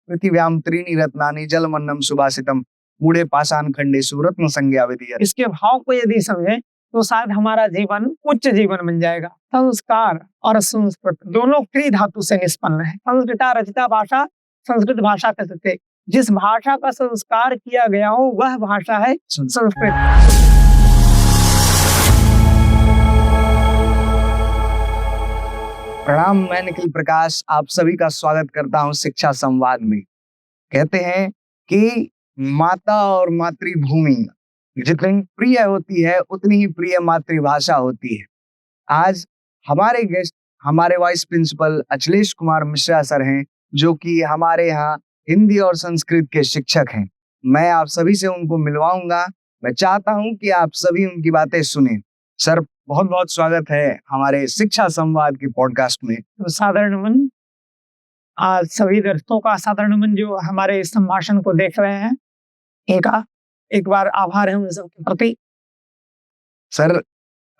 पृथिव्याम त्रीणि रत्नानि जलमन्नम सुभाषितम मूढ़े पाषाण खंडेषु रत्न संज्ञा विधीयते। इसके भाव को यदि समझे तो शायद हमारा जीवन उच्च जीवन बन जाएगा। संस्कार और संस्कृत दोनों क्री धातु से निष्पन्न है। संस्कृता रचिता भाषा संस्कृत भाषा कहते। जिस भाषा का संस्कार किया गया हो वह भाषा है संस्कृत। प्रणाम, मैं निखिल प्रकाश आप सभी का स्वागत करता हूं शिक्षा संवाद में। कहते हैं कि माता और मातृभूमि जितनी प्रिय होती है उतनी ही प्रिय मातृभाषा होती है। आज हमारे गेस्ट हमारे vice principal Akhilesh Kumar Mishra sir हैं, जो कि हमारे यहाँ हिंदी और संस्कृत के शिक्षक हैं। मैं आप सभी से उनको मिलवाऊंगा। मैं चाहता हूं कि आप सभी उनकी बातें सुने। सर, बहुत बहुत स्वागत है हमारे शिक्षा संवाद के पॉडकास्ट में। तो साधारण नमन आज सभी दर्शकों का, साधारण नमन जो हमारे इस संभाषण को देख रहे हैं, एक बार आभार है उन सबके प्रति। सर,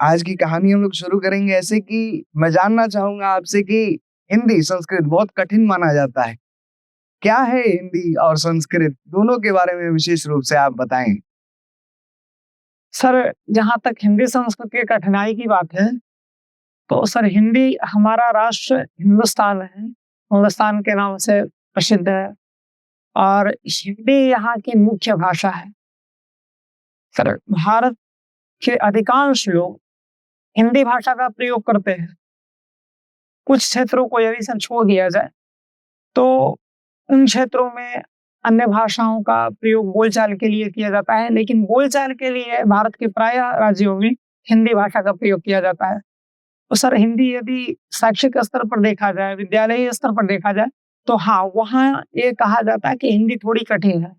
आज की कहानी हम लोग शुरू करेंगे ऐसे कि मैं जानना चाहूंगा आपसे कि हिंदी संस्कृत बहुत कठिन माना जाता है। क्या है हिंदी और संस्कृत, दोनों के बारे में विशेष रूप से आप बताएं। सर, जहाँ तक हिंदी संस्कृत की कठिनाई की बात है तो सर हिंदी हमारा राष्ट्र हिंदुस्तान है, हिंदुस्तान के नाम से प्रसिद्ध है और हिंदी यहाँ की मुख्य भाषा है। सर, भारत के अधिकांश लोग हिंदी भाषा का प्रयोग करते हैं। कुछ क्षेत्रों को यदि सर छोड़ दिया जाए तो उन क्षेत्रों में अन्य भाषाओं का प्रयोग बोलचाल के लिए किया जाता है, लेकिन बोलचाल के लिए भारत के प्राय राज्यों में हिंदी भाषा का प्रयोग किया जाता है। तो सर हिंदी यदि शैक्षिक स्तर पर देखा जाए, विद्यालयी स्तर पर देखा जाए तो हाँ, वहाँ ये कहा जाता है कि हिंदी थोड़ी कठिन है,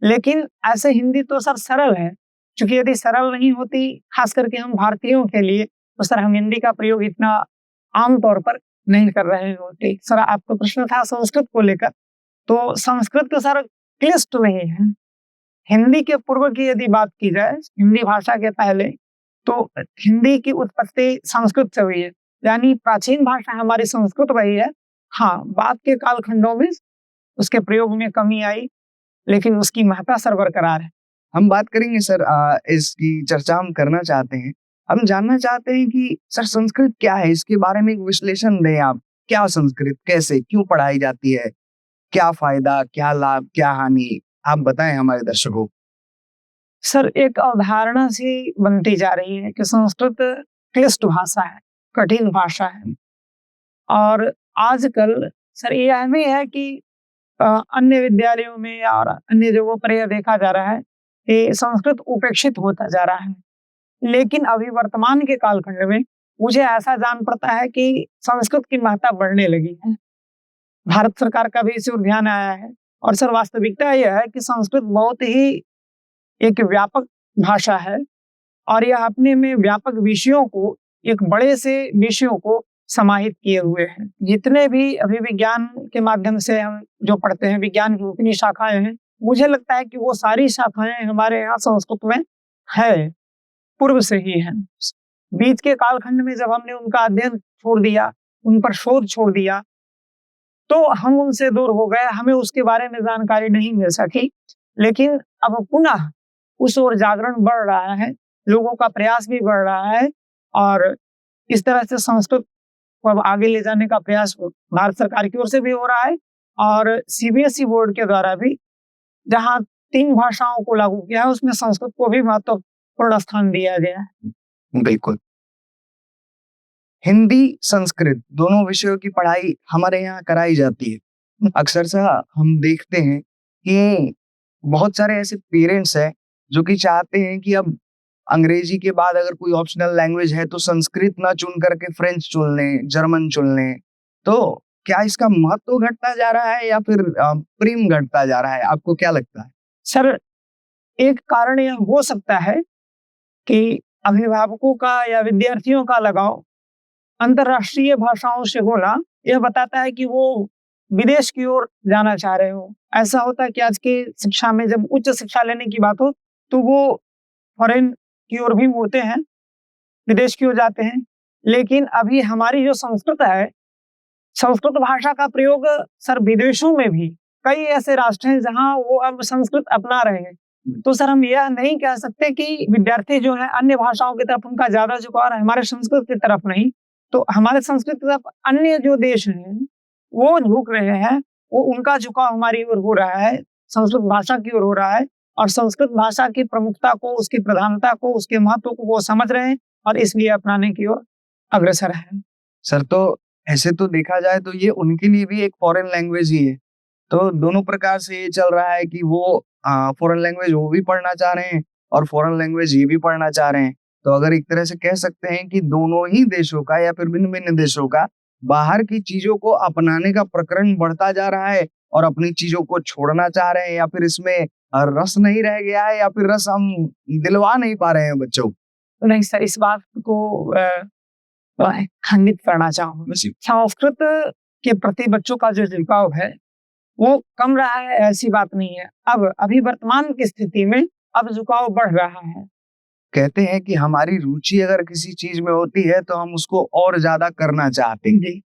लेकिन ऐसे हिंदी तो सर सरल है। क्योंकि यदि सरल नहीं होती, खास करके हम भारतीयों के लिए, तो सर हम हिंदी का प्रयोग इतना आमतौर पर नहीं कर रहे होते। सर, आपका प्रश्न था संस्कृत को लेकर, तो संस्कृत तो सर क्लिष्ट नहीं है। हिंदी के पूर्व की यदि बात की जाए, हिंदी भाषा के पहले, तो हिंदी की उत्पत्ति संस्कृत से हुई है, यानी प्राचीन भाषा हमारी संस्कृत रही है। हाँ, बाद के कालखंडों में उसके प्रयोग में कमी आई, लेकिन उसकी महत्ता सर बरकरार है। हम बात करेंगे सर, इसकी चर्चा हम करना चाहते हैं। हम जानना चाहते हैं कि सर संस्कृत क्या है, इसके बारे में एक विश्लेषण दें आप। क्या संस्कृत, कैसे, क्यों पढ़ाई जाती है, क्या फायदा, क्या लाभ, क्या हानि, आप बताएं हमारे दर्शकों को। सर, एक अवधारणा सी बनती जा रही है कि संस्कृत क्लिष्ट भाषा है, कठिन भाषा है, और आजकल सर यह भी है कि अन्य विद्यालयों में और अन्य जगहों पर यह देखा जा रहा है कि संस्कृत उपेक्षित होता जा रहा है। लेकिन अभी वर्तमान के कालखंड में मुझे ऐसा जान पड़ता है कि संस्कृत की महत्ता बढ़ने लगी है। भारत सरकार का भी इस ओर ध्यान आया है, और सर वास्तविकता यह है कि संस्कृत बहुत ही एक व्यापक भाषा है, और यह अपने में व्यापक विषयों को, एक बड़े से विषयों को समाहित किए हुए हैं। जितने भी अभी विज्ञान के माध्यम से हम जो पढ़ते हैं, विज्ञान की उतनी शाखाएं हैं, मुझे लगता है कि वो सारी शाखाएं हमारे यहाँ संस्कृत में है, पूर्व से ही है। बीच के कालखंड में जब हमने उनका अध्ययन छोड़ दिया, उन पर शोध छोड़ दिया, तो हम उनसे दूर हो गए, हमें उसके बारे में जानकारी नहीं मिल सकी। लेकिन अब पुनः उस ओर जागरण बढ़ रहा है, लोगों का प्रयास भी बढ़ रहा है, और इस तरह से संस्कृत को अब आगे ले जाने का प्रयास भारत सरकार की ओर से भी हो रहा है, और सीबीएसई बोर्ड के द्वारा भी, जहां 3 भाषाओं को लागू किया है, उसमें संस्कृत को भी महत्वपूर्ण स्थान दिया गया है। बिल्कुल, हिंदी संस्कृत दोनों विषयों की पढ़ाई हमारे यहाँ कराई जाती है। अक्सर सा हम देखते हैं कि बहुत सारे ऐसे पेरेंट्स हैं जो कि चाहते हैं कि अब अंग्रेजी के बाद अगर कोई ऑप्शनल लैंग्वेज है तो संस्कृत ना चुन करके फ्रेंच चुन लें, जर्मन चुन लें। तो क्या इसका महत्व घटता जा रहा है या फिर प्रेम घटता जा रहा है, आपको क्या लगता है? सर, एक कारण यह हो सकता है कि अभिभावकों का या विद्यार्थियों का लगाव अंतर्राष्ट्रीय भाषाओं से होना यह बताता है कि वो विदेश की ओर जाना चाह रहे हो। ऐसा होता है कि आज की शिक्षा में जब उच्च शिक्षा लेने की बात हो तो वो फॉरेन की ओर भी मुड़ते हैं, विदेश की ओर जाते हैं। लेकिन अभी हमारी जो संस्कृत है, संस्कृत भाषा का प्रयोग सर विदेशों में भी कई ऐसे राष्ट्र हैं जहाँ वो अब संस्कृत अपना रहे हैं। तो सर हम यह नहीं कह सकते कि विद्यार्थी जो है अन्य भाषाओं की तरफ उनका ज्यादा झुकाव है, हमारे संस्कृत की तरफ नहीं। तो हमारे संस्कृत की तरफ अन्य जो देश हैं वो झुक रहे हैं, वो उनका झुकाव हमारी ओर हो रहा है, संस्कृत भाषा की ओर हो रहा है, और संस्कृत भाषा की प्रमुखता को, उसकी प्रधानता को, उसके महत्व को वो समझ रहे हैं और इसलिए अपनाने की ओर अग्रसर है। सर तो ऐसे तो देखा जाए तो ये उनके लिए भी एक फॉरेन लैंग्वेज ही है। तो दोनों प्रकार से ये चल रहा है कि वो फॉरेन लैंग्वेज वो भी पढ़ना चाह रहे हैं और फॉरेन लैंग्वेज ये भी पढ़ना चाह रहे हैं। तो अगर एक तरह से कह सकते हैं कि दोनों ही देशों का या फिर भिन्न-भिन्न देशों का बाहर की चीज़ों को अपनाने का प्रकरण बढ़ता जा रहा है और अपनी चीज़ों को छोड़ना चाह रहे हैं, या फिर इसमें रस नहीं रह गया है, या फिर रस हम दिलवा नहीं पा रहे हैं बच्चों को। नहीं सर, इस बात को खंडित करना चाहूंगा। संस्कृत के प्रति बच्चों का जो झुकाव है वो कम रहा है ऐसी बात नहीं है। अब अभी वर्तमान की स्थिति में अब झुकाव बढ़ रहा है। कहते हैं कि हमारी रुचि अगर किसी चीज में होती है तो हम उसको और ज्यादा करना चाहते हैं। जी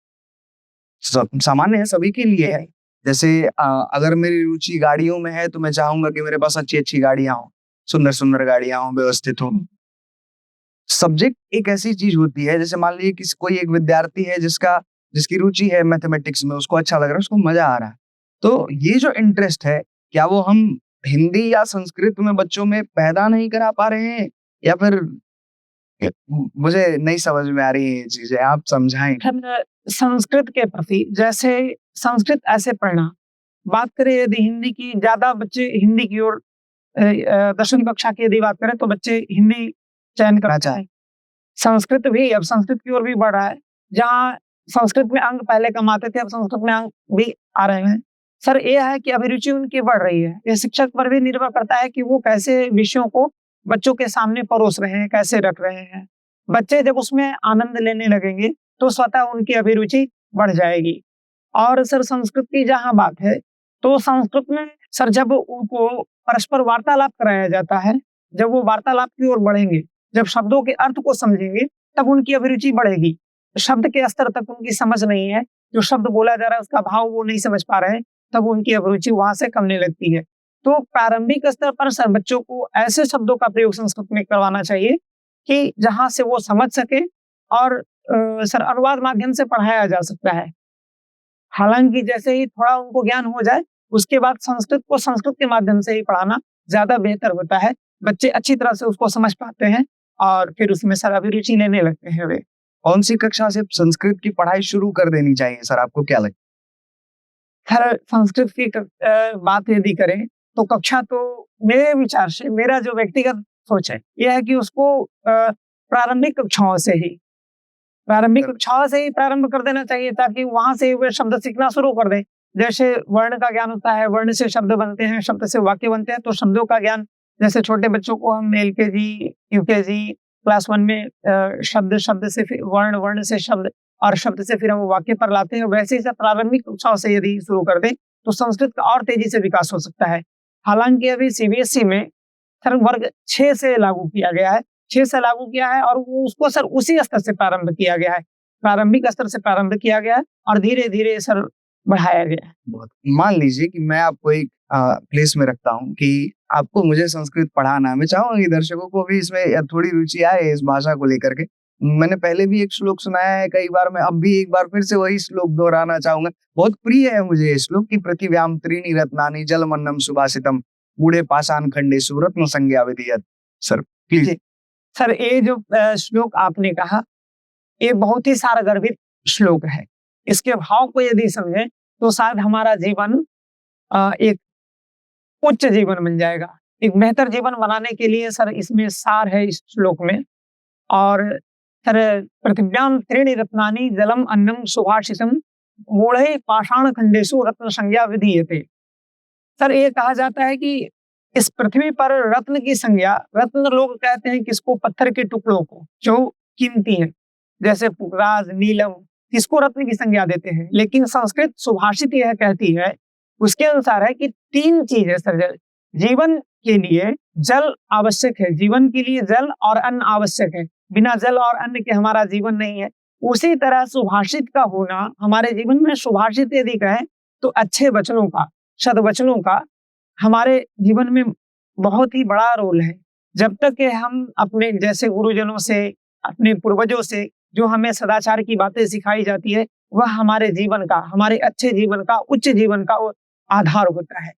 सामान्य है, सभी के लिए है। जैसे अगर मेरी रुचि गाड़ियों में है तो मैं चाहूंगा कि मेरे पास अच्छी अच्छी गाड़ियां हो, सुंदर सुंदर गाड़ियां हो, व्यवस्थित हो। सब्जेक्ट एक ऐसी चीज होती है, जैसे मान लीजिए किसी कोई एक विद्यार्थी है जिसकी रुचि है मैथमेटिक्स में, उसको अच्छा लग रहा है, उसको मजा आ रहा है। तो ये जो इंटरेस्ट है, क्या वो हम हिंदी या संस्कृत में बच्चों में पैदा नहीं करा पा रहे हैं, या फिर मुझे नहीं समझ में आ रही है ये चीजें, आप समझाएं। हम संस्कृत के प्रति, जैसे संस्कृत ऐसे पढ़ना, बात करें यदि हिंदी की, ज्यादा बच्चे हिंदी की ओर 10वीं कक्षा की यदि बात करें तो बच्चे हिंदी चयन करते हैं। संस्कृत भी अब संस्कृत की ओर भी बढ़ रहा है। जहाँ संस्कृत में अंक पहले कम आते थे, अब संस्कृत में अंक भी आ रहे हैं। सर ये है कि अभिरुचि उनकी बढ़ रही है। ये शिक्षक पर भी निर्भर करता है कि वो कैसे विषयों को बच्चों के सामने परोस रहे हैं, कैसे रख रहे हैं। बच्चे जब उसमें आनंद लेने लगेंगे तो स्वतः उनकी अभिरुचि बढ़ जाएगी। और सर संस्कृत की जहाँ बात है, तो संस्कृत में सर जब उनको परस्पर वार्तालाप कराया जाता है, जब वो वार्तालाप की ओर बढ़ेंगे, जब शब्दों के अर्थ को समझेंगे, तब उनकी अभिरुचि बढ़ेगी। शब्द के स्तर तक उनकी समझ नहीं है, जो शब्द बोला जा रहा है उसका भाव वो नहीं समझ पा रहे हैं, तब उनकी अभिरुचि वहां से कमने लगती है। तो प्रारंभिक स्तर पर सर बच्चों को ऐसे शब्दों का प्रयोग संस्कृत में करवाना चाहिए कि जहां से वो समझ सके, और सर अनुवाद माध्यम से पढ़ाया जा सकता है। हालांकि जैसे ही थोड़ा उनको ज्ञान हो जाए, उसके बाद संस्कृत को संस्कृत के माध्यम से ही पढ़ाना ज्यादा बेहतर होता है। बच्चे अच्छी तरह से उसको समझ पाते हैं और फिर उसमें सर अभिरुचि लेने लगते हैं। वे कौन सी कक्षा से संस्कृत की पढ़ाई शुरू कर देनी चाहिए सर, आपको क्या लगता है? सर संस्कृत की बात यदि करें तो कक्षा, तो मेरे विचार से, मेरा जो व्यक्तिगत सोच है यह है कि उसको प्रारंभिक कक्षाओं से ही प्रारंभ कर देना चाहिए, ताकि वहां से वे शब्द सीखना शुरू कर दें। जैसे वर्ण का ज्ञान होता है, वर्ण से शब्द बनते हैं, शब्द से वाक्य बनते हैं, तो शब्दों का ज्ञान जैसे छोटे बच्चों को हम LKG UKG क्लास 1 में शब्द से फिर वर्ण, वर्ण से शब्द और शब्द से फिर हम वाक्य पर लाते हैं, वैसे ही प्रारंभिक कक्षाओं से यदि शुरू कर दें तो संस्कृत का और तेजी से विकास हो सकता है। हालांकि अभी CBSE में सर वर्ग 6 से लागू किया गया है, 6 से लागू किया है, और वो उसको सर उसी स्तर से प्रारंभ किया गया है, प्रारंभिक स्तर से प्रारंभ किया गया है और धीरे धीरे सर बढ़ाया गया है। बहुत। मान लीजिए कि मैं आपको एक प्लेस में रखता हूँ कि आपको मुझे संस्कृत पढ़ाना है। मैं चाहूंगा कि दर्शकों को भी इसमें थोड़ी रुचि आए इस भाषा को लेकर के। मैंने पहले भी एक श्लोक सुनाया है कई बार, मैं अब भी एक बार फिर से वही श्लोक दोहराना चाहूंगा। बहुत प्रिय है मुझे ये श्लोक कि पृथिव्याम त्रीणि रत्नानि जलमन्नम सुभाषितम मूढ़े पाषाण खंडेषु रत्न संज्ञा विधीयते। Sir please. सर ये जो श्लोक आपने कहा, ये बहुत ही सारगर्भित श्लोक है। इसके भाव को यदि समझें तो शायद हमारा जीवन एक उच्च जीवन बन जाएगा। एक बेहतर जीवन बनाने के लिए सर इसमें सार है इस श्लोक में। और सर पृथिव्याम त्रीणि रत्नानि जलम अन्नम सुभाषितम मूढ़े पाषाण खंडेषु रत्न संज्ञा विधीयते। सर ये कहा जाता है कि इस पृथ्वी पर रत्न की संज्ञा, रत्न लोग कहते हैं किसको, पत्थर के टुकड़ों को जो कीमती है, जैसे पुखराज, नीलम, इसको रत्न की संज्ञा देते हैं। लेकिन संस्कृत सुभाषित यह कहती है, उसके अनुसार है कि 3 चीज है सर। जीवन के लिए जल आवश्यक है, जीवन के लिए जल और अन्न आवश्यक है, बिना जल और अन्न के हमारा जीवन नहीं है। उसी तरह सुभाषित का होना हमारे जीवन में, सुभाषित यदि कहें तो अच्छे वचनों का, सद्वचनों का हमारे जीवन में बहुत ही बड़ा रोल है। जब तक कि हम अपने जैसे गुरुजनों से, अपने पूर्वजों से जो हमें सदाचार की बातें सिखाई जाती है, वह हमारे जीवन का, हमारे अच्छे जीवन का, उच्च जीवन का वो आधार होता है।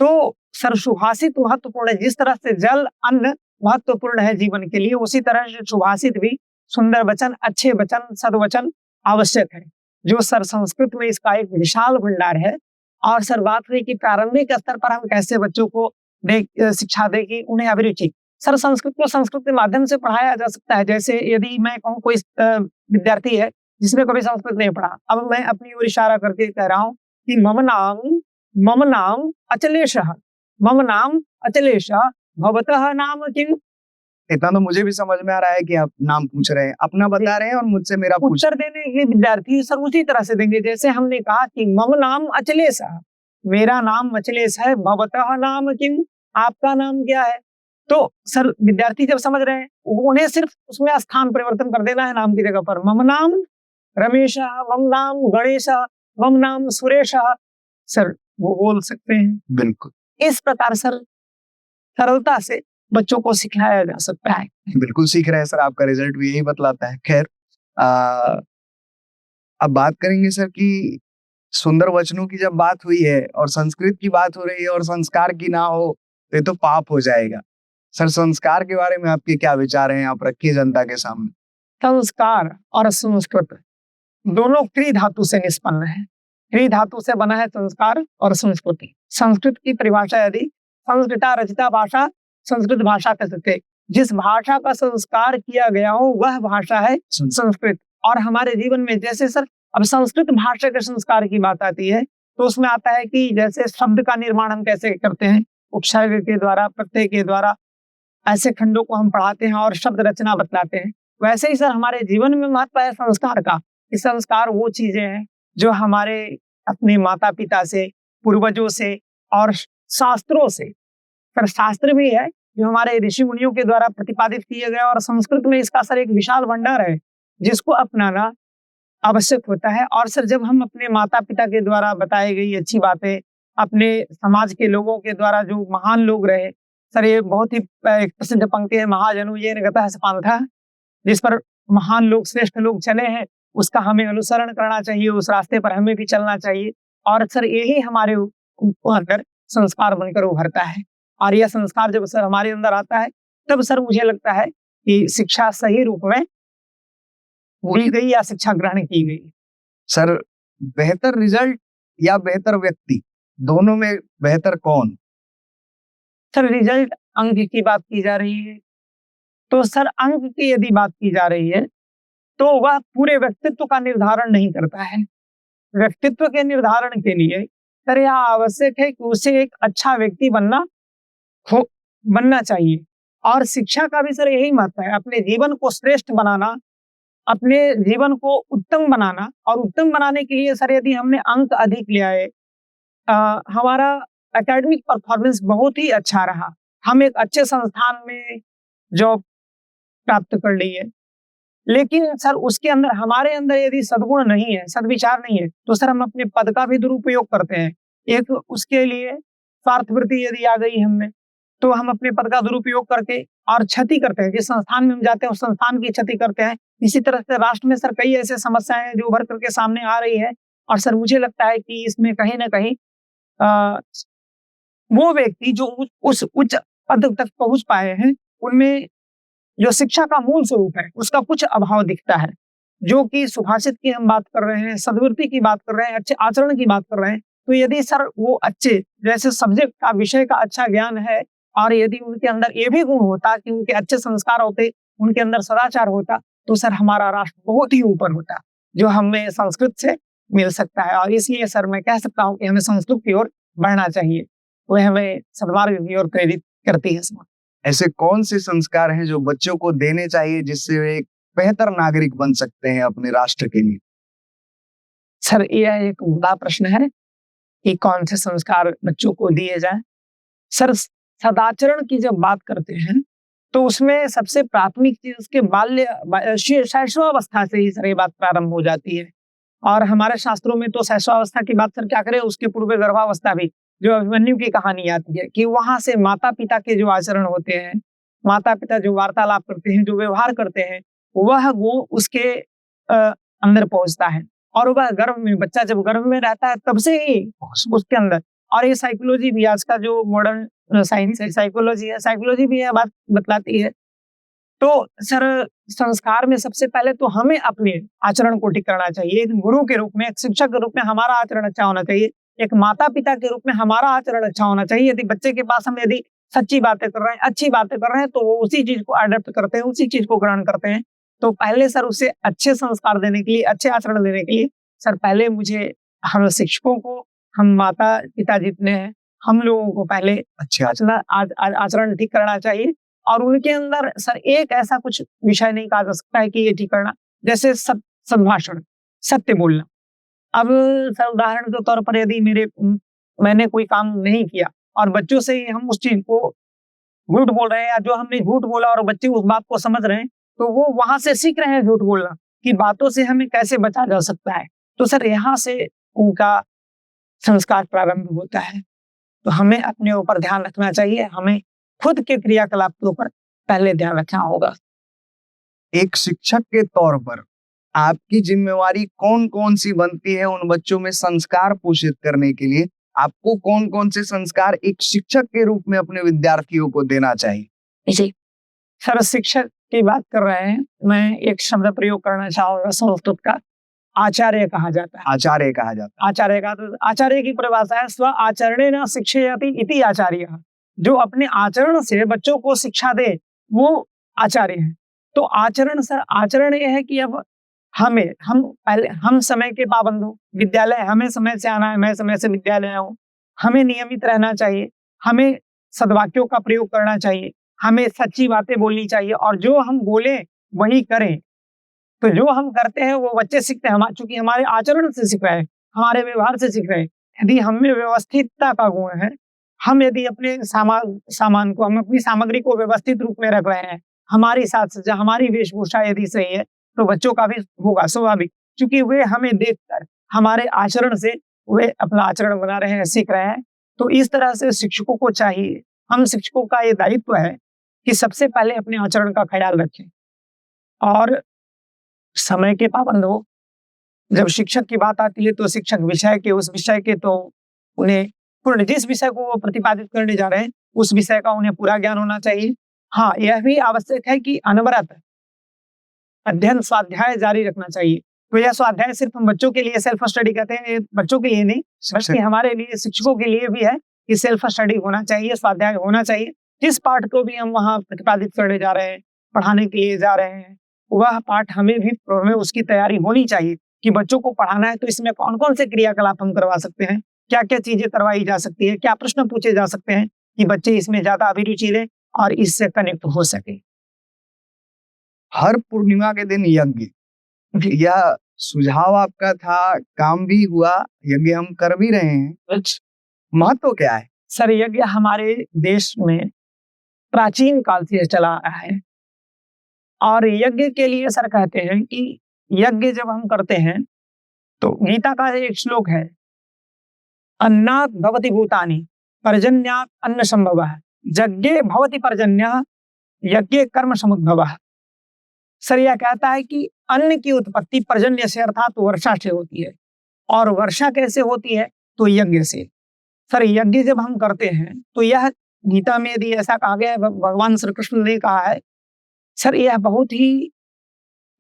तो सर सुभाषित महत्वपूर्ण है, जिस तरह से जल, अन्न महत्वपूर्ण है जीवन के लिए, उसी तरह से सुभाषित भी, सुंदर वचन, अच्छे वचन, सद्वचन आवश्यक है। जो सर संस्कृत में इसका एक विशाल भंडार है। और सर बात हुई कि प्रारंभिक स्तर पर हम कैसे बच्चों को शिक्षा दें कि उन्हें अभिरुचि, सर संस्कृत को संस्कृत के माध्यम से पढ़ाया जा सकता है। जैसे यदि मैं कहूँ कोई विद्यार्थी है जिसने कभी संस्कृत नहीं पढ़ा, अब मैं अपनी ओर इशारा करके कह रहा हूँ कि मम नाम अचलेशः, मम नाम अचलेशः, भवतः नाम किम। इतना तो मुझे भी समझ में आ रहा है कि आप नाम पूछ रहे हैं, अपना बता रहे हैं और मुझसे मेरा पूछ उत्तर देने के विद्यार्थी सर उसी तरह से देंगे जैसे हमने कहा कि मम नाम अचलेशः, मेरा नाम अचलेश है, भवतः नाम किम, आपका नाम क्या है। तो सर विद्यार्थी जब समझ रहे हैं, उन्हें सिर्फ उसमें स्थान परिवर्तन कर देना है नाम की जगह पर। मम नाम रमेश, मम नाम गणेश, मम नाम सुरेश, सर वो बोल सकते हैं। बिल्कुल, इस प्रकार सर सरलता से बच्चों को सिखाया जा सकता है। बिल्कुल सीख रहे हैं सर, आपका रिजल्ट भी यही बतलाता है। खैर, अब बात करेंगे सर कि सुंदर वचनों की जब बात हुई है और संस्कृत की बात हो रही है और संस्कार की ना हो तो ये तो पाप हो जाएगा। सर संस्कार के बारे में आपके क्या विचार हैं, आप रखिए जनता के सामने। संस्कार और संस्कृत दोनों क्री धातु से निष्पन्न है। क्री धातु से बना है संस्कार और संस्कृति। संस्कृत की परिभाषा यदि संस्कृता रचिता भाषा संस्कृत भाषा कह सकते, जिस भाषा का संस्कार किया गया हो वह भाषा है संस्कृत। और हमारे जीवन में जैसे सर अब संस्कृत भाषा के संस्कार की बात आती है तो उसमें आता है कि जैसे शब्द का निर्माण हम कैसे करते हैं, उपसर्ग के द्वारा, प्रत्यय के द्वारा, ऐसे खंडों को हम पढ़ाते हैं और शब्द रचना बतलाते हैं। वैसे ही सर हमारे जीवन में महत्व है संस्कार का। कि संस्कार वो चीजें हैं जो हमारे अपने माता पिता से, पूर्वजों से और शास्त्रों से, सर शास्त्र भी है जो हमारे ऋषि मुनियों के द्वारा प्रतिपादित किए गए, और संस्कृत में इसका सर एक विशाल भंडार है जिसको अपनाना आवश्यक होता है। और सर जब हम अपने माता पिता के द्वारा बताई गई अच्छी बातें, अपने समाज के लोगों के द्वारा जो महान लोग रहे, सर ये बहुत ही एक प्रसिद्ध पंक्ति है, महाजनु ये गतः सपांथा, जिस पर महान लोग, श्रेष्ठ लोग चले हैं, उसका हमें अनुसरण करना चाहिए, उस रास्ते पर हमें भी चलना चाहिए। और सर यही हमारे अंदर संस्कार बनकर उभरता है। और यह संस्कार जब सर हमारे अंदर आता है तब सर मुझे लगता है कि शिक्षा सही रूप में दी गई या शिक्षा ग्रहण की गई। सर बेहतर रिजल्ट या बेहतर व्यक्ति, दोनों में बेहतर कौन? सर रिजल्ट अंक की बात की जा रही है तो सर अंक की यदि बात की जा रही है तो वह पूरे व्यक्तित्व का निर्धारण नहीं करता है। व्यक्तित्व के निर्धारण के लिए सर यह आवश्यक है कि उसे एक अच्छा व्यक्ति बनना चाहिए। और शिक्षा का भी सर यही महत्व है, अपने जीवन को श्रेष्ठ बनाना, अपने जीवन को उत्तम बनाना। और उत्तम बनाने के लिए सर यदि हमने अंक अधिक ले आए, हमारा एकेडमिक परफॉर्मेंस बहुत ही अच्छा रहा, हम एक अच्छे संस्थान में जॉब प्राप्त कर ली है, लेकिन सर उसके अंदर हमारे अंदर यदि सद्गुण नहीं है, सद्विचार नहीं है, तो सर हम अपने पद का भी दुरुपयोग करते हैं। एक उसके लिए स्वार्थवृत्ति यदि आ गई हमने तो हम अपने पद का दुरुपयोग करके और क्षति करते हैं। जिस संस्थान में हम जाते हैं उस संस्थान की क्षति करते हैं। इसी तरह से राष्ट्र में सर कई ऐसे समस्याएं हैं जो उभर करके सामने आ रही है। और सर मुझे लगता है कि इसमें कहीं ना कहीं वो व्यक्ति जो उस उच्च पद तक पहुंच पाए हैं उनमें जो शिक्षा का मूल स्वरूप है उसका कुछ अभाव दिखता है। जो कि सुभाषित की हम बात कर रहे हैं, सद्वृत्ति की बात कर रहे हैं, अच्छे आचरण की बात कर रहे हैं, तो यदि सर वो अच्छे जैसे सब्जेक्ट का, विषय का अच्छा ज्ञान है और यदि उनके अंदर ये भी गुण होता कि उनके अच्छे संस्कार होते, उनके अंदर सदाचार होता, तो सर हमारा राष्ट्र बहुत ही ऊपर होता, जो हमें संस्कृत से मिल सकता है। और इसलिए सर मैं कह सकता हूँ कि हमें संस्कृत की ओर बढ़ना चाहिए, वह हमें सद्मार्ग की ओर प्रेरित करती है। ऐसे कौन से संस्कार हैं जो बच्चों को देने चाहिए जिससे वे एक बेहतर नागरिक बन सकते हैं अपने राष्ट्र के लिए? सर यह एक बड़ा प्रश्न है कि कौन से संस्कार बच्चों को दिए जाएं। सर सदाचरण की जब बात करते हैं तो उसमें सबसे प्राथमिक चीज उसके बाल्य शैशवावस्था से ही सर ये बात प्रारंभ हो जाती है। और हमारे शास्त्रों में तो शैशवावस्था की बात सर क्या करें, उसके पूर्व गर्भावस्था भी जो अभिमन्यु की कहानी आती है कि वहां से माता पिता के जो आचरण होते हैं, माता पिता जो वार्तालाप करते हैं, जो व्यवहार करते हैं, वह वो उसके अंदर पहुंचता है। और वह गर्भ में, बच्चा जब गर्भ में रहता है तब से ही उसके अंदर। और ये साइकोलॉजी भी, आज का जो मॉडर्न साइंस है, साइकोलॉजी भी यह बात बतलाती है। तो सर, संस्कार में सबसे पहले तो हमें अपने आचरण को ठीक करना चाहिए। एक गुरु के रूप में, एक शिक्षक के रूप में हमारा आचरण अच्छा होना चाहिए। एक माता पिता के रूप में हमारा आचरण अच्छा होना चाहिए। यदि बच्चे के पास हम यदि सच्ची बातें कर रहे हैं, अच्छी बातें कर रहे हैं, तो वो उसी चीज को अडॉप्ट करते हैं, उसी चीज को ग्रहण करते हैं। तो पहले सर उसे अच्छे संस्कार देने के लिए, अच्छे आचरण देने के लिए सर पहले मुझे, हम शिक्षकों को, हम माता पिता जितने हैं, हम लोगों को पहले अच्छे आचरण ठीक करना चाहिए। और उनके अंदर सर एक ऐसा कुछ विषय नहीं कहा जा सकता है कि ये ठीक करना, जैसे सद्भाषण, सत्य बोलना। अब सर उदाहरण के तौर पर यदि मैंने कोई काम नहीं किया और बच्चों से ही हम उस चीज को झूठ बोल रहे हैं, या जो हमने झूठ बोला और बच्चे उस बात को समझ रहे हैं, तो वो वहां से सीख रहे हैं झूठ बोलना, कि बातों से हमें कैसे बचा जा सकता है। तो सर यहाँ से उनका संस्कार प्रारंभ होता है। तो हमें अपने ऊपर ध्यान रखना चाहिए, हमें खुद के क्रियाकलाप के ऊपर पहले ध्यान रखना होगा। एक शिक्षक के तौर पर आपकी जिम्मेवारी कौन कौन सी बनती है उन बच्चों में संस्कार पोषित करने के लिए? आपको कौन कौन से संस्कार एक शिक्षक के रूप में अपने विद्यार्थियों को देना चाहिए? जी सर, शिक्षक की बात कर रहे हैं, मैं एक शब्द प्रयोग करना चाहूंगा संस्कृत का, आचार्य कहा जाता है। आचार्य कहा जाता है। आचार्य का, तो आचार्य की परिभाषा है, स्व आचरणेन शिक्षयति इति आचार्य। जो अपने आचरण से बच्चों को शिक्षा दे वो आचार्य है। तो आचरण सर, आचरण यह है कि अब हम समय के पाबंद हो, विद्यालय हमें समय से आना है, मैं समय से विद्यालय आऊं, हमें नियमित रहना चाहिए, हमें सद्वाक्यों का प्रयोग करना चाहिए, हमें सच्ची बातें बोलनी चाहिए, और जो हम बोले वही करें। तो जो हम करते हैं वो बच्चे सीखते हैं, चूंकि हमारे आचरण से सीख रहे हैं, हमारे व्यवहार से सीख रहे हैं। यदि हमें व्यवस्थितता का गुण है, हम यदि अपने सामान को, हम अपनी सामग्री को व्यवस्थित रूप में रख रहे हैं, हमारी साज सज्जा, हमारी वेशभूषा यदि सही है, तो बच्चों का भी होगा स्वाभाविक, क्योंकि वे हमें देखकर, हमारे आचरण से वे अपना आचरण बना रहे हैं, सीख रहे हैं। तो इस तरह से शिक्षकों को चाहिए, हम शिक्षकों का ये दायित्व है कि सबसे पहले अपने आचरण का ख्याल रखें और समय के पाबंद हो। जब शिक्षक की बात आती है तो शिक्षक उस विषय के तो उन्हें पूर्ण, जिस विषय को वो प्रतिपादित करने जा रहे हैं उस विषय का उन्हें पूरा ज्ञान होना चाहिए। हाँ, यह भी आवश्यक है कि अनवरत अध्ययन स्वाध्याय जारी रखना चाहिए। तो यह स्वाध्याय सिर्फ हम बच्चों के लिए सेल्फ स्टडी कहते हैं, ये बच्चों के लिए नहीं, बल्कि हमारे लिए, शिक्षकों के लिए भी है कि सेल्फ स्टडी होना चाहिए, स्वाध्याय होना चाहिए। जिस पाठ को भी हम वहाँ प्रतिपादित करने जा रहे हैं, पढ़ाने के लिए जा रहे हैं, वह पाठ हमें उसकी तैयारी होनी चाहिए कि बच्चों को पढ़ाना है तो इसमें कौन कौन से क्रियाकलाप हम करवा सकते हैं, क्या क्या चीजें करवाई जा सकती है, क्या प्रश्न पूछे जा सकते हैं कि बच्चे इसमें ज्यादा अभिरुचि लें और इससे कनेक्ट हो सके। हर पूर्णिमा के दिन यज्ञ, यह सुझाव आपका था, काम भी हुआ, यज्ञ हम कर भी रहे हैं, महत्व क्या है? सर, यज्ञ हमारे देश में प्राचीन काल से चला आ रहा है, और यज्ञ के लिए सर कहते हैं कि यज्ञ जब हम करते हैं तो गीता का एक श्लोक है, अन्नात् भवति भूतानि पर्जन्यात् अन्न संभवः यज्ञे भवति पर्जन्यः यज्ञे कर्म समुद्भवः। सर यह कहता है कि अन्न की उत्पत्ति पर्जन्य से अर्थात वर्षा से होती है, और वर्षा कैसे होती है? तो यज्ञ से। सर यज्ञ जब हम करते हैं तो यह गीता में यदि ऐसा कहा गया है, भगवान श्री कृष्ण ने कहा है, सर यह बहुत ही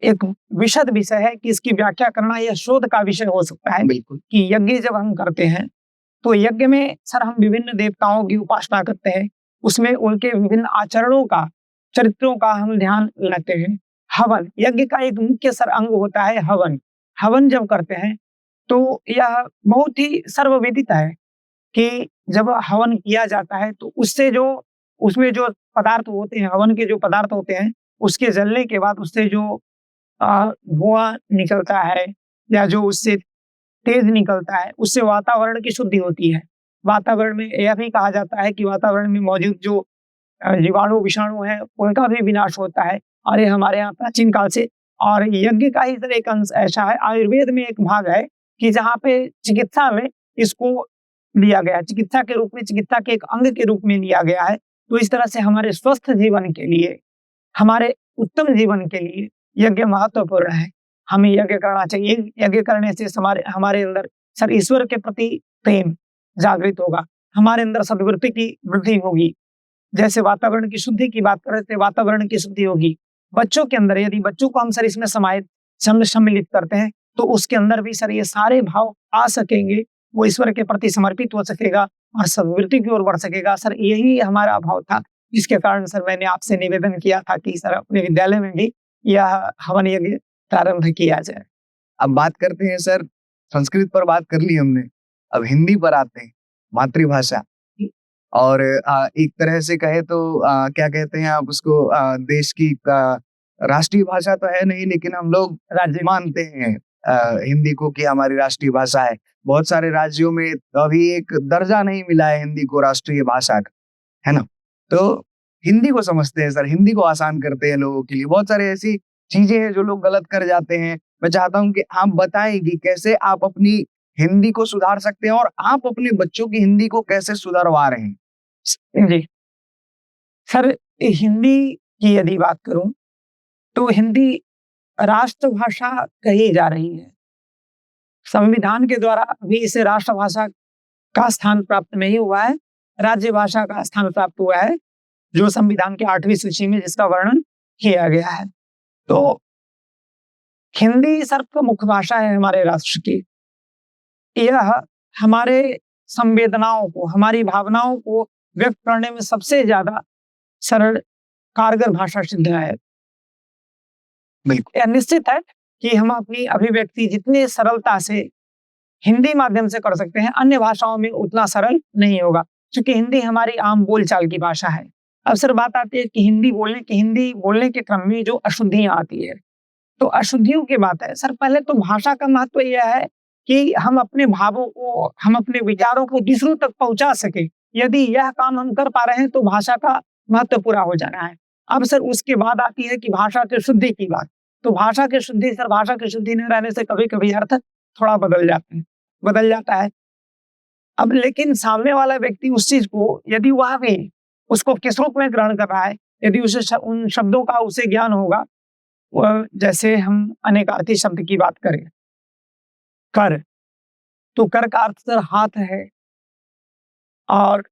एक विशद विषय है कि इसकी व्याख्या करना यह शोध का विषय हो सकता है। बिल्कुल। कि यज्ञ जब हम करते हैं तो यज्ञ में सर हम विभिन्न देवताओं की उपासना करते हैं, उसमें उनके विभिन्न आचरणों का, चरित्रों का हम ध्यान रखते हैं। हवन, यज्ञ का एक मुख्य सर अंग होता है हवन। हवन जब करते हैं तो यह बहुत ही सर्वविदित है कि जब हवन किया जाता है तो उससे जो, उसमें जो पदार्थ होते हैं, हवन के जो पदार्थ होते हैं, उसके जलने के बाद उससे जो धुआं निकलता है या जो उससे तेज निकलता है, उससे वातावरण की शुद्धि होती है। वातावरण में यह भी कहा जाता है कि वातावरण में मौजूद जो जीवाणु विषाणु है उनका भी विनाश होता है, और ये हमारे यहाँ प्राचीन काल से। और यज्ञ का ही एक अंश ऐसा है, आयुर्वेद में एक भाग है कि जहाँ पे चिकित्सा में इसको लिया गया है, चिकित्सा के रूप में, चिकित्सा के एक अंग के रूप में लिया गया है। तो इस तरह से हमारे स्वस्थ जीवन के लिए, हमारे उत्तम जीवन के लिए यज्ञ महत्वपूर्ण है। हमें यज्ञ करना चाहिए। यज्ञ करने से हमारे अंदर सर ईश्वर के प्रति प्रेम जागृत होगा, हमारे अंदर सद्वृत्ति की वृद्धि होगी। जैसे वातावरण की शुद्धि की बात कर रहे थे, वातावरण की शुद्धि होगी। बच्चों के अंदर, यदि बच्चों को हम सर इसमें सम्मिलित करते हैं तो उसके अंदर भी सर ये सारे भाव आ सकेंगे, वो ईश्वर के प्रति समर्पित हो सकेगा और सद्वृत्ति की ओर बढ़ सकेगा। सर यही हमारा भाव था, जिसके कारण सर मैंने आपसे निवेदन किया था कि सर अपने विद्यालय में भी यह हवन यज्ञ प्रारंभ किया जाए। अब बात करते हैं सर, संस्कृत पर बात कर ली हमने, अब हिंदी पर आते हैं, मातृभाषा। और एक तरह से कहे तो क्या कहते हैं आप उसको, देश की राष्ट्रीय भाषा तो है नहीं, लेकिन हम लोग राज्य मानते हैं हिंदी को कि हमारी राष्ट्रीय भाषा है। बहुत सारे राज्यों में अभी एक दर्जा नहीं मिला है हिंदी को राष्ट्रीय भाषा का, है ना। तो हिंदी को समझते हैं सर, हिंदी को आसान करते हैं लोगों के लिए। बहुत सारे ऐसी चीजें हैं जो लोग गलत कर जाते हैं। मैं चाहता हूं कि आप बताएं कि कैसे आप अपनी हिंदी को सुधार सकते हैं और आप अपने बच्चों की हिंदी को कैसे सुधारवा रहे हैं। जी सर, हिंदी की यदि बात करूं तो हिंदी राष्ट्रभाषा कही जा रही है। संविधान के द्वारा भी इसे राष्ट्रभाषा का स्थान प्राप्त नहीं हुआ है, राज्य भाषा का स्थान प्राप्त हुआ है, जो संविधान के 8वीं सूची में जिसका वर्णन किया गया है। तो हिंदी सर प्रमुख भाषा है हमारे राष्ट्र की। यह हमारे संवेदनाओं को, हमारी भावनाओं को व्यक्त करने में सबसे ज्यादा सरल कारगर भाषा सिद्ध है। बिल्कुल, यह निश्चित है कि हम अपनी अभिव्यक्ति जितनी सरलता से हिंदी माध्यम से कर सकते हैं, अन्य भाषाओं में उतना सरल नहीं होगा, क्योंकि हिंदी हमारी आम बोलचाल की भाषा है। अब सर बात आती है कि हिंदी बोलने के क्रम में जो अशुद्धियां आती है, तो अशुद्धियों की बात है सर। पहले तो भाषा का महत्व यह है कि हम अपने भावों को, हम अपने विचारों को दूसरों तक पहुंचा सके। यदि यह काम हम कर पा रहे हैं तो भाषा का महत्व पूरा हो जाना है। अब सर उसके बाद आती है कि भाषा की शुद्धि की बात। तो भाषा की शुद्धि सर, भाषा की शुद्धि न रहने से कभी कभी अर्थ थोड़ा बदल जाता है। अब लेकिन सामने वाला व्यक्ति उस चीज को, यदि वह भी उसको किस रूप में ग्रहण कर रहा है, यदि उसे उन शब्दों का उसे ज्ञान होगा, जैसे हम अनेकार्थी शब्द की बात करें, कर, तो कर का अर्थ सर हाथ है, और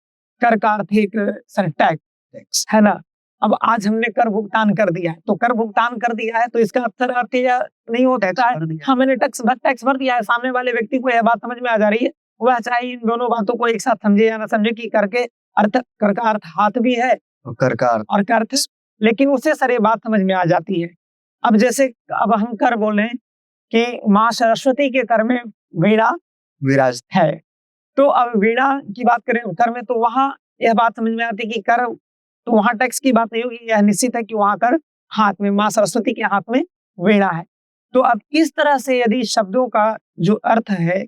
कर का अर्थ एक सर टैक्स है ना। अब आज हमने कर भुगतान कर दिया है, तो कर भुगतान कर दिया है तो इसका अर्थ यह नहीं होता है हाँ मैंने टैक्स भर दिया है। सामने वाले व्यक्ति को यह बात समझ में आ जा रही है, वह चाहे इन दोनों बातों को एक साथ समझे या ना समझे, कि करके अर्थ, कर का अर्थ हाथ भी है और कर का अर्थ, और कर अर्थ, लेकिन उसे सर ये बात समझ में आ जाती है। अब जैसे अब हम कर बोले कि माँ सरस्वती के कर में वीणा विराज है, तो अब वीणा की बात करें कर में, तो वहां यह बात समझ में आती है कि कर, तो वहां टैक्स की बात नहीं होगी। यह निश्चित है कि वहां कर हाथ में, माँ सरस्वती के हाथ में वीणा है। तो अब इस तरह से यदि शब्दों का जो अर्थ है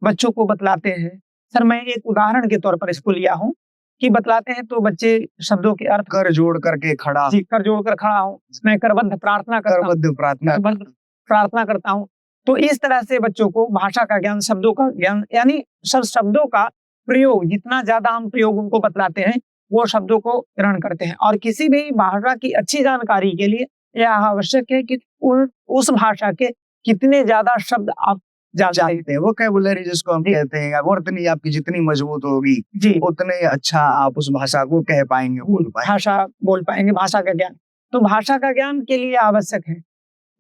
बच्चों को बतलाते हैं, सर मैं एक उदाहरण के तौर पर इसको लिया हूँ कि बतलाते हैं, तो बच्चे शब्दों के अर्थ, कर जोड़ करके खड़ा, जी कर जोड़ कर खड़ा हूँ, मैं करबद्ध प्रार्थना करता हूँ। तो इस तरह से बच्चों को भाषा का ज्ञान, शब्दों का ज्ञान, यानी शब्दों का प्रयोग, जितना ज्यादा हम प्रयोग उनको बतलाते हैं, वो शब्दों को ग्रहण करते हैं। और किसी भी भाषा की अच्छी जानकारी के लिए यह आवश्यक है कि उस भाषा के कितने ज्यादा शब्द आप जानते हैं। वो वोकैबुलरी जिसको हम कहते हैं, वो उतनी आपकी जितनी मजबूत होगी जी, उतने अच्छा आप उस भाषा को कह पाएंगे, भाषा बोल पाएंगे। भाषा का ज्ञान, तो भाषा का ज्ञान के लिए आवश्यक है।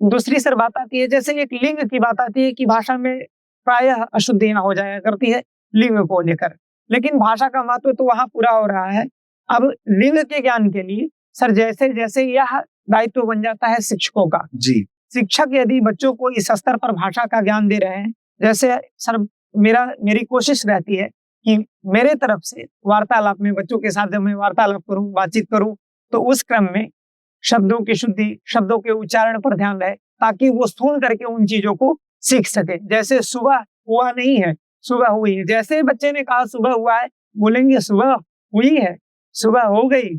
दूसरी सर बात आती है, जैसे एक लिंग की बात आती है कि भाषा में प्रायः अशुद्धियां हो जाया करती है लिंग को लेकर, लेकिन भाषा का महत्व तो वहां पूरा हो रहा है। अब लिंग के ज्ञान के लिए सर जैसे जैसे यह दायित्व बन जाता है शिक्षकों का। जी, शिक्षक यदि बच्चों को इस स्तर पर भाषा का ज्ञान दे रहे हैं, जैसे सर मेरी कोशिश रहती है कि मेरे तरफ से वार्तालाप में बच्चों के साथ जब मैं वार्तालाप करूं, बातचीत करूं, तो उस क्रम में शब्दों की शुद्धि, शब्दों के उच्चारण पर ध्यान रहे, ताकि वो सुन करके उन चीजों को सीख सके। जैसे सुबह हुआ नहीं है, सुबह हुई है। जैसे बच्चे ने कहा सुबह हुआ है, बोलेंगे सुबह हुई है, सुबह हो गई।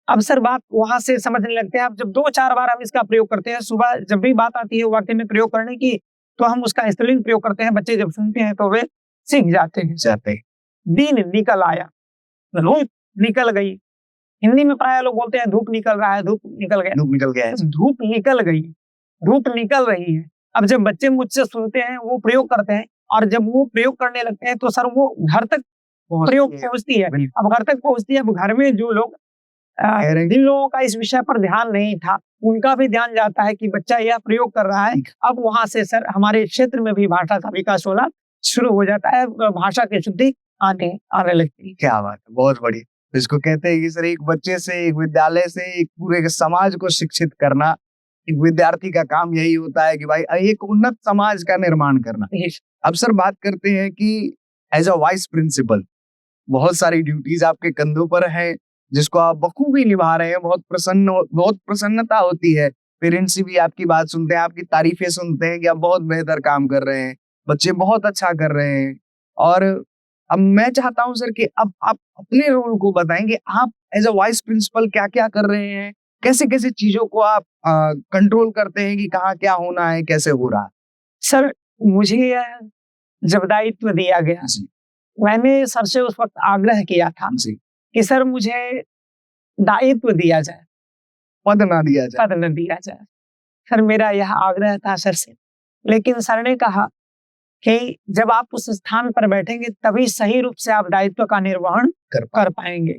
अब सर बात वहां से समझने लगते हैं। अब जब 2-4 बार हम इसका प्रयोग करते हैं, सुबह जब भी बात आती है वाक्य में प्रयोग करने की, तो हम उसका स्त्रीलिंग प्रयोग करते हैं। बच्चे जब सुनते हैं तो वे सीख जाते हैं। दिन निकल आया, धूप निकल गई। हिंदी में प्राय लोग बोलते हैं धूप निकल रहा है, धूप निकल गया। धूप निकल गया है। धूप निकल गई, धूप निकल रही है। अब जब बच्चे मुझसे सुनते हैं, वो प्रयोग करते हैं, और जब वो प्रयोग करने लगते हैं तो सर वो घर तक प्रयोग पहुंचती है। अब घर तक पहुंचती है, अब घर में जो लोग जिन लोगों का इस विषय पर ध्यान नहीं था, उनका भी ध्यान जाता है कि बच्चा यह प्रयोग कर रहा है। अब वहां से सर हमारे क्षेत्र में भी भाषा का विकास होना शुरू हो जाता है, भाषा की शुद्धि आने लगती है। क्या बात है, बहुत बढ़िया। इसको कहते हैं कि सर एक बच्चे से, एक विद्यालय से, एक पूरे समाज को शिक्षित करना, एक विद्यार्थी का काम यही होता है कि भाई एक उन्नत समाज का निर्माण करना। अब सर बात करते हैं कि एज अ वाइस प्रिंसिपल बहुत सारी ड्यूटीज आपके कंधों पर है, जिसको आप बखूबी निभा रहे हैं। बहुत प्रसन्नता होती है। पेरेंट्स भी आपकी बात सुनते हैं, आपकी तारीफें सुनते हैं कि आप बहुत बेहतर काम कर रहे हैं, बच्चे बहुत अच्छा कर रहे हैं। और अब मैं चाहता हूं सर कि अब आप अपने रोल को बताएंगे, आप एज अ वाइस प्रिंसिपल क्या क्या कर रहे हैं, कैसे कैसे चीजों को आप कंट्रोल करते हैं कि कहाँ क्या होना है, कैसे हो रहा है। सर मुझे यह जब दायित्व दिया गया, मैंने सर से उस वक्त आग्रह किया था कि सर मुझे दायित्व दिया जाए, पद न दिया जाए। सर मेरा यह आग्रह था सर से, लेकिन सर ने कहा कि जब आप उस स्थान पर बैठेंगे तभी सही रूप से आप दायित्व का निर्वहन कर पाएंगे।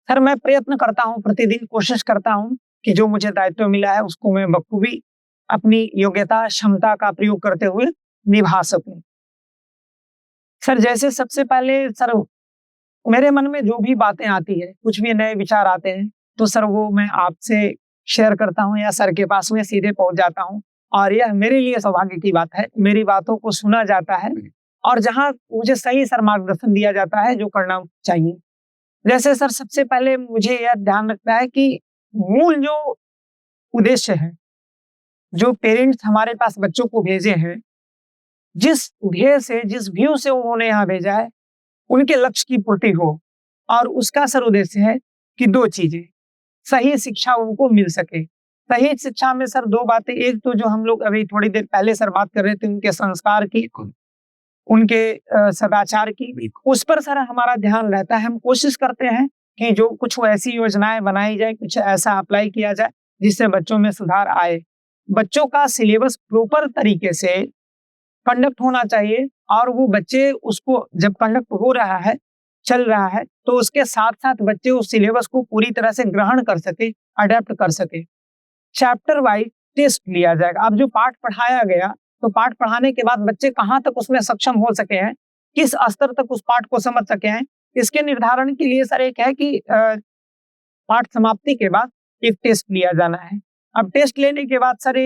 सर मैं प्रयत्न करता हूँ, प्रतिदिन कोशिश करता हूँ कि जो मुझे दायित्व मिला है उसको मैं बखूबी अपनी योग्यता क्षमता का प्रयोग करते हुए निभा सकूं। सर जैसे सबसे पहले सर मेरे मन में जो भी बातें आती है, कुछ भी नए विचार आते हैं, तो सर वो मैं आपसे शेयर करता हूँ या सर के पास में सीधे पहुंच जाता हूँ। और यह मेरे लिए सौभाग्य की बात है, मेरी बातों को सुना जाता है और जहाँ मुझे सही सर मार्गदर्शन दिया जाता है जो करना चाहिए। जैसे सर सबसे पहले मुझे यह ध्यान रखना है कि मूल जो उद्देश्य है, जो पेरेंट्स हमारे पास बच्चों को भेजे हैं, जिस ध्येय से, जिस व्यू से उन्होंने यहाँ भेजा है, उनके लक्ष्य की पूर्ति हो। और उसका सर उद्देश्य है कि दो चीजें, सही शिक्षा उनको मिल सके। सही शिक्षा में सर दो बातें, एक तो जो हम लोग अभी थोड़ी देर पहले सर बात कर रहे थे, उनके संस्कार की, उनके सदाचार की, उस पर सर हमारा ध्यान रहता है। हम कोशिश करते हैं कि जो कुछ ऐसी योजनाएं बनाई जाए, कुछ ऐसा अप्लाई किया जाए जिससे बच्चों में सुधार आए। बच्चों का सिलेबस प्रॉपर तरीके से कंडक्ट होना चाहिए और वो बच्चे उसको जब कंडक्ट हो रहा है, चल रहा है, तो उसके साथ साथ बच्चे उस सिलेबस को पूरी तरह से ग्रहण कर सके, अडेप्ट कर सके। चैप्टर वाइज टेस्ट लिया जाएगा। अब जो पाठ पढ़ाया गया, तो पाठ पढ़ाने के बाद बच्चे कहाँ तक उसमें सक्षम हो सके हैं, किस स्तर तक उस पाठ को समझ सके हैं, इसके निर्धारण के लिए सर एक है कि पाठ समाप्ति के बाद एक टेस्ट लिया जाना है। अब टेस्ट लेने के बाद सर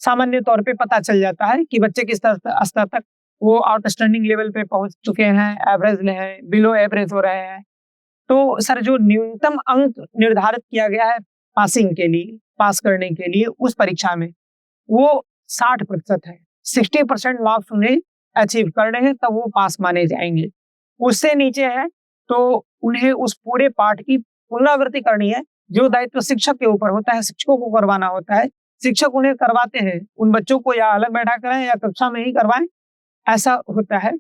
सामान्य तौर पे पता चल जाता है कि बच्चे किस स्तर तक वो आउटस्टैंडिंग लेवल पे पहुंच चुके हैं, एवरेज है, बिलो एवरेज हो रहे हैं। तो सर जो न्यूनतम अंक निर्धारित किया गया है पासिंग के लिए, पास करने के लिए उस परीक्षा में, वो 60% है। 60% मार्क्स उन्हें अचीव करने हैं, तब वो पास माने जाएंगे। उससे नीचे है तो उन्हें उस पूरे पाठ की पुनरावृत्ति करनी है, जो दायित्व शिक्षक के ऊपर होता है, शिक्षकों को करवाना होता है। शिक्षक उन्हें करवाते हैं, उन बच्चों को या अलग बैठा कराएं या कक्षा में ही करवाएं, ऐसा होता है।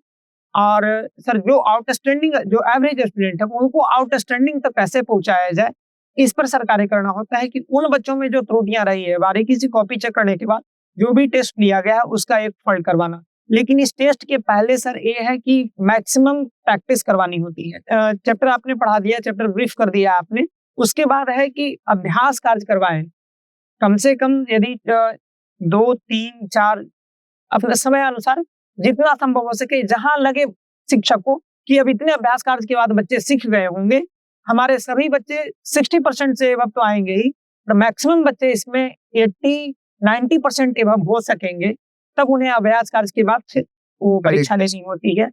और सर जो आउटस्टैंडिंग, जो एवरेज स्टूडेंट है, उनको आउटस्टैंडिंग तक कैसे पहुंचाया जाए, इस पर सर कार्य करना होता है कि उन बच्चों में जो त्रुटियां रही है, बारीकी से कॉपी चेक करने के बाद जो भी टेस्ट लिया गया है उसका एक फॉल्ट करवाना। लेकिन इस टेस्ट के पहले सर ये है कि मैक्सिमम प्रैक्टिस करवानी होती है। चैप्टर आपने पढ़ा दिया, चैप्टर ब्रीफ कर दिया आपने, उसके बाद है कि अभ्यास कार्य करवाएं। कम से कम यदि 2, 3, 4 अपने समय अनुसार जितना संभव हो सके, जहां लगे शिक्षक को कि अब इतने अभ्यास कार्य के बाद बच्चे सीख गए होंगे, हमारे सभी बच्चे 60% से एबव तो आएंगे ही, तो मैक्सिमम बच्चे इसमें 80-90% एबव हो सकेंगे, तब उन्हें अभ्यास कार्य के बाद फिर वो परीक्षा लेनी होती है।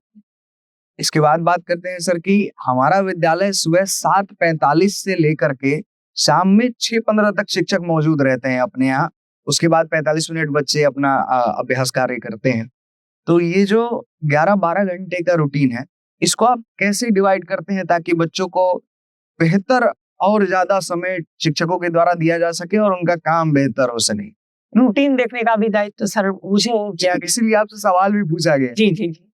इसके बाद बात करते हैं सर कि हमारा विद्यालय सुबह 7:45 से लेकर के शाम में 6:15 तक शिक्षक मौजूद रहते हैं अपने यहाँ। उसके बाद 45 मिनट बच्चे अपना अभ्यास कार्य करते हैं। तो ये जो 11-12 घंटे का रूटीन है, इसको आप कैसे डिवाइड करते हैं ताकि बच्चों को बेहतर और ज्यादा समय शिक्षकों के द्वारा दिया जा सके और उनका काम बेहतर हो सके? रूटीन देखने का भी दायित्व सर मुझे, इसीलिए आपसे सवाल भी पूछा गया। जी जी जी।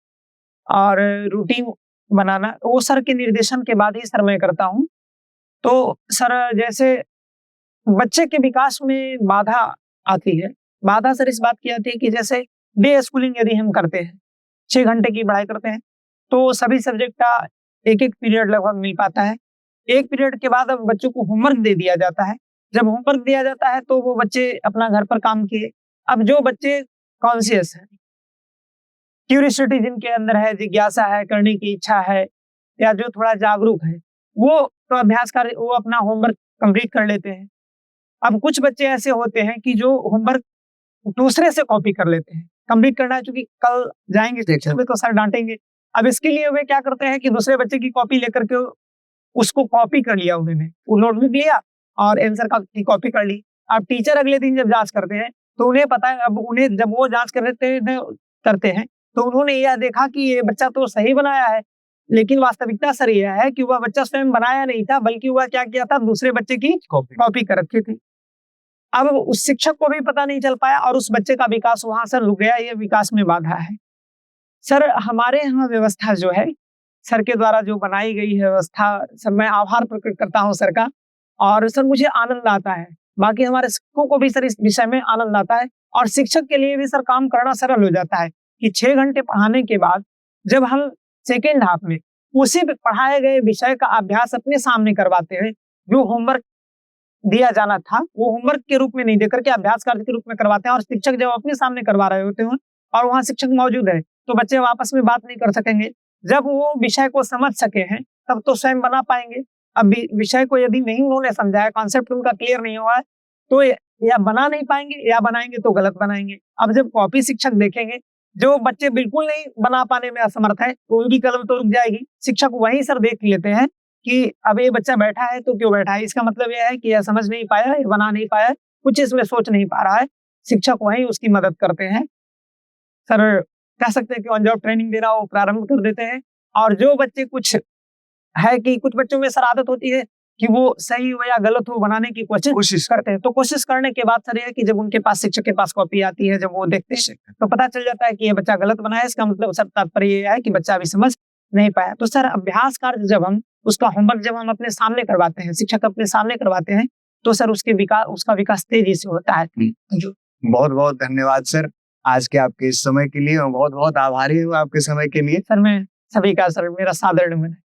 और रूटीन बनाना वो सर के निर्देशन के बाद ही सर मैं करता हूँ। तो सर जैसे बच्चे के विकास में बाधा आती है। बाधा सर इस बात की आती है कि जैसे डे स्कूलिंग यदि हम करते हैं, 6 घंटे की पढ़ाई करते हैं, तो सभी सब्जेक्ट का एक-एक पीरियड लगभग मिल पाता है। एक पीरियड के बाद अब बच्चों को होमवर्क दे दिया जाता है। जब होमवर्क दिया जाता है तो वो बच्चे अपना घर पर काम किए। अब जो बच्चे कॉन्शियस हैं, क्यूरियोसिटी जिनके अंदर है, जिज्ञासा है, करने की इच्छा है या जो थोड़ा जागरूक है, वो तो अभ्यास कर वो अपना होमवर्क कंप्लीट कर लेते हैं। अब कुछ बच्चे ऐसे होते हैं कि जो होमवर्क दूसरे से कॉपी कर लेते हैं। कंप्लीट करना है चूँकि कल जाएँगे शिक्षक में तो सर डाँटेंगे। अब इसके लिए वे क्या करते हैं कि दूसरे बच्चे की कॉपी लेकर के उसको कॉपी कर लिया उन्होंने। वो नोटबुक लिया और आंसर का की कॉपी कर ली। अब टीचर अगले दिन जब जाँच करते हैं, तो उन्हें पता है अब उन्हें जब वो जाँच करते हैं, तो उन्होंने यह देखा कि ये बच्चा तो सही बनाया है। लेकिन वास्तविकता सर यह है कि वह बच्चा स्वयं बनाया नहीं था, बल्कि वह क्या किया था दूसरे बच्चे की कॉपी कर रखी थी। अब उस शिक्षक को भी पता नहीं चल पाया और उस बच्चे का विकास वहाँ सर रुक गया, ये विकास में बाधा है। सर हमारे यहाँ व्यवस्था जो है, सर के द्वारा जो बनाई गई है व्यवस्था, सर मैं आभार प्रकट करता हूँ सर का और सर मुझे आनंद आता है। बाकी हमारे शिक्षकों को भी सर इस विषय में आनंद आता है और शिक्षक के लिए भी सर काम करना सरल हो जाता है कि 6 घंटे पढ़ाने के बाद जब हम सेकंड हाफ में उसी पढ़ाए गए विषय का अभ्यास अपने सामने करवाते हैं, जो होमवर्क दिया जाना था, वो होमवर्क के रूप में नहीं देकर के अभ्यास कार्य के रूप में करवाते हैं और शिक्षक जब अपने सामने करवा रहे होते हैं और वहाँ शिक्षक मौजूद है, तो बच्चे आपस में बात नहीं कर सकेंगे। जब वो विषय को समझ सके हैं, तब तो स्वयं बना पाएंगे। अब विषय को यदि नहीं उन्होंने समझाया, कॉन्सेप्ट उनका क्लियर नहीं हुआ है, तो या बना नहीं पाएंगे या बनाएंगे तो गलत बनाएंगे। अब जब कॉपी शिक्षक देखेंगे, जो बच्चे बिल्कुल नहीं बना पाने में असमर्थ है, तो उनकी कलम तो रुक जाएगी। शिक्षक वहीं सर देख लेते हैं कि अब ये बच्चा बैठा है तो क्यों बैठा है, इसका मतलब यह है कि यह समझ नहीं पाया, ये बना नहीं पाया, कुछ इसमें सोच नहीं पा रहा है। शिक्षक वहीं उसकी मदद करते हैं। सर कह सकते हैं कि ऑन जॉब ट्रेनिंग देना वो प्रारंभ कर देते हैं और जो बच्चे कुछ है कि कुछ बच्चों में सर आदत होती है कि वो सही हो या गलत हो बनाने की कोशिश करते हैं। तो कोशिश करने के बाद सर ये है कि जब उनके पास शिक्षक के पास कॉपी आती है, जब वो देखते हैं तो पता चल जाता है कि ये बच्चा गलत बनाया है। इसका मतलब सर तात्पर्य ये है कि बच्चा अभी समझ नहीं पाया। तो सर अभ्यास कार्य जब हम उसका होमवर्क जब हम अपने सामने करवाते हैं, शिक्षक अपने सामने करवाते हैं, तो सर उसका विकास तेजी से होता है। जो बहुत-बहुत धन्यवाद सर, आज के आपके इस समय के लिए। मैं बहुत-बहुत आभारी हूँ आपके समय के लिए। सर मैं सभी का सर मेरा सादर नमन है।